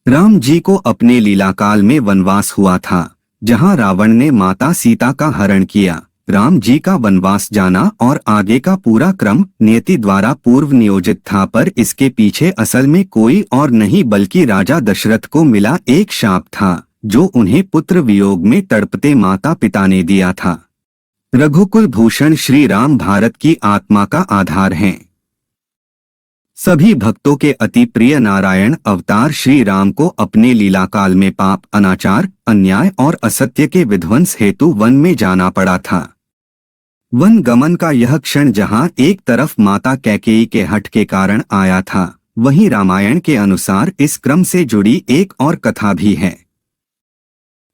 राम जी को अपने लीला काल में वनवास हुआ था, जहां रावण ने माता सीता का हरण किया। राम जी का वनवास जाना और आगे का पूरा क्रम नियति द्वारा पूर्व नियोजित था, पर इसके पीछे असल में कोई और नहीं बल्कि राजा दशरथ को मिला एक शाप था, जो उन्हें पुत्र वियोग में तड़पते माता पिता ने दिया था। रघुकुल भूषण श्री राम भारत की आत्मा का आधार हैं। सभी भक्तों के अति प्रिय नारायण अवतार श्री राम को अपने लीला काल में पाप, अनाचार, अन्याय और असत्य के विध्वंस हेतु वन में जाना पड़ा था। वन गमन का यह क्षण जहां एक तरफ माता कैकेयी के हठ के कारण आया था, वहीं रामायण के अनुसार इस क्रम से जुड़ी एक और कथा भी है।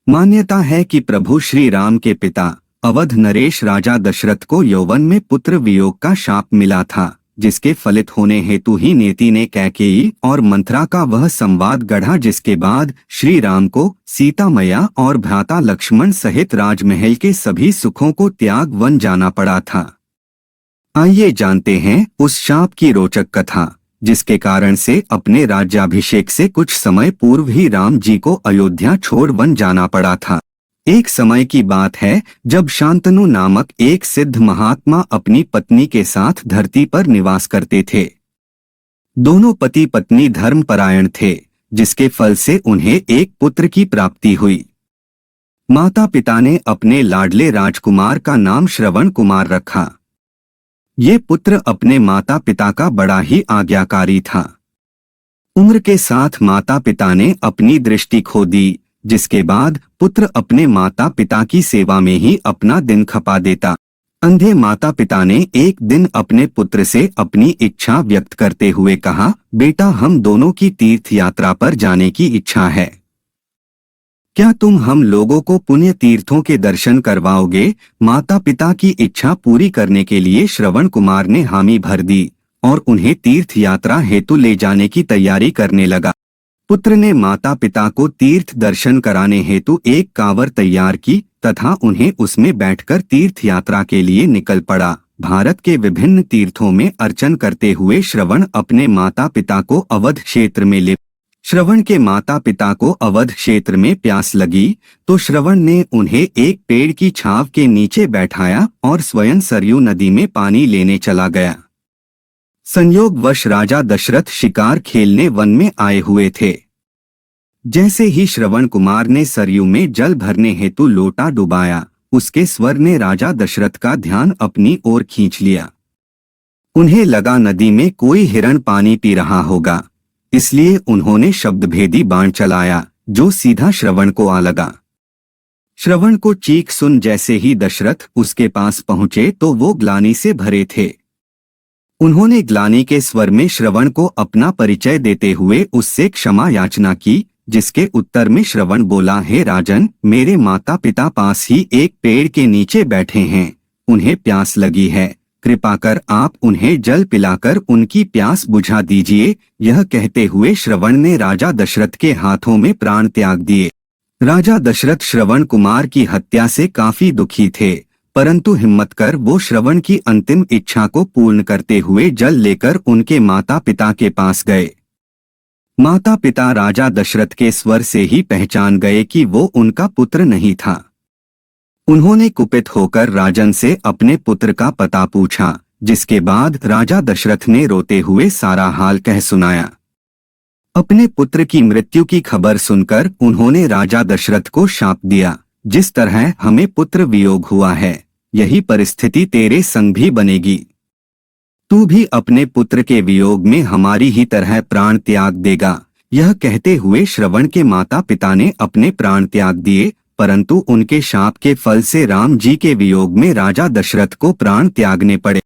मान्यता है कि प्रभु श्री राम के पिता अवध नरेश राजा दशरथ को यौवन में पुत्र वियोग का शाप मिला था, जिसके फलित होने हेतु ही नियति ने कैकेयी और मंथरा का वह संवाद गढ़ा, जिसके बाद श्री राम को सीता मैया और भ्राता लक्ष्मण सहित राजमहल के सभी सुखों को त्याग वन जाना पड़ा था। आइए जानते हैं उस शाप की रोचक कथा, जिसके कारण से अपने राज्याभिषेक से कुछ समय पूर्व ही राम जी को अयोध्या छोड़ वन जाना पड़ा था। एक समय की बात है जब शांतनु नामक एक सिद्ध महात्मा अपनी पत्नी के साथ धरती पर निवास करते थे। दोनों पति पत्नी धर्मपरायण थे, जिसके फल से उन्हें एक पुत्र की प्राप्ति हुई। माता पिता ने अपने लाडले राजकुमार का नाम श्रवण कुमार रखा। ये पुत्र अपने माता पिता का बड़ा ही आज्ञाकारी था। उम्र के साथ माता पिता ने अपनी दृष्टि खो दी, जिसके बाद पुत्र अपने माता पिता की सेवा में ही अपना दिन खपा देता। अंधे माता पिता ने एक दिन अपने पुत्र से अपनी इच्छा व्यक्त करते हुए कहा, बेटा, हम दोनों की तीर्थ यात्रा पर जाने की इच्छा है। क्या तुम हम लोगों को पुण्य तीर्थों के दर्शन करवाओगे? माता पिता की इच्छा पूरी करने के लिए श्रवण कुमार ने हामी भर दी और उन्हें तीर्थ यात्रा हेतु ले जाने की तैयारी करने लगा। पुत्र ने माता पिता को तीर्थ दर्शन कराने हेतु एक कांवर तैयार की तथा उन्हें उसमें बैठकर तीर्थ यात्रा के लिए निकल पड़ा। भारत के विभिन्न तीर्थों में अर्चन करते हुए श्रवण अपने माता पिता को अवध क्षेत्र में ले। श्रवण के माता पिता को अवध क्षेत्र में प्यास लगी तो श्रवण ने उन्हें एक पेड़ की छांव के नीचे बैठाया और स्वयं सरयू नदी में पानी लेने चला गया। संयोगवश राजा दशरथ शिकार खेलने वन में आए हुए थे। जैसे ही श्रवण कुमार ने सरयू में जल भरने हेतु लोटा डुबाया, उसके स्वर ने राजा दशरथ का ध्यान अपनी ओर खींच लिया। उन्हें लगा नदी में कोई हिरण पानी पी रहा होगा, इसलिए उन्होंने शब्दभेदी बाण चलाया जो सीधा श्रवण को आ लगा। श्रवण को चीख सुन जैसे ही दशरथ उसके पास पहुंचे तो वो ग्लानि से भरे थे। उन्होंने ग्लानि के स्वर में श्रवण को अपना परिचय देते हुए उससे क्षमा याचना की, जिसके उत्तर में श्रवण बोला, हे राजन, मेरे माता पिता पास ही एक पेड़ के नीचे बैठे हैं, उन्हें प्यास लगी है, कृपा कर आप उन्हें जल पिलाकर उनकी प्यास बुझा दीजिए। यह कहते हुए श्रवण ने राजा दशरथ के हाथों में प्राण त्याग दिए। राजा दशरथ श्रवण कुमार की हत्या से काफी दुखी थे, परंतु हिम्मत कर वो श्रवण की अंतिम इच्छा को पूर्ण करते हुए जल लेकर उनके माता पिता के पास गए। माता पिता राजा दशरथ के स्वर से ही पहचान गए कि वो उनका पुत्र नहीं था। उन्होंने कुपित होकर राजन से अपने पुत्र का पता पूछा, जिसके बाद राजा दशरथ ने रोते हुए सारा हाल कह सुनाया। अपने पुत्र की मृत्यु की खबर सुनकर उन्होंने राजा दशरथ को शाप दिया, जिस तरह हमें पुत्र वियोग हुआ है, यही परिस्थिति तेरे संग भी बनेगी। तू भी अपने पुत्र के वियोग में हमारी ही तरह प्राण त्याग देगा। यह कहते हुए श्रवण के माता पिता ने अपने प्राण त्याग दिए, परंतु उनके शाप के फल से राम जी के वियोग में राजा दशरथ को प्राण त्यागने पड़े।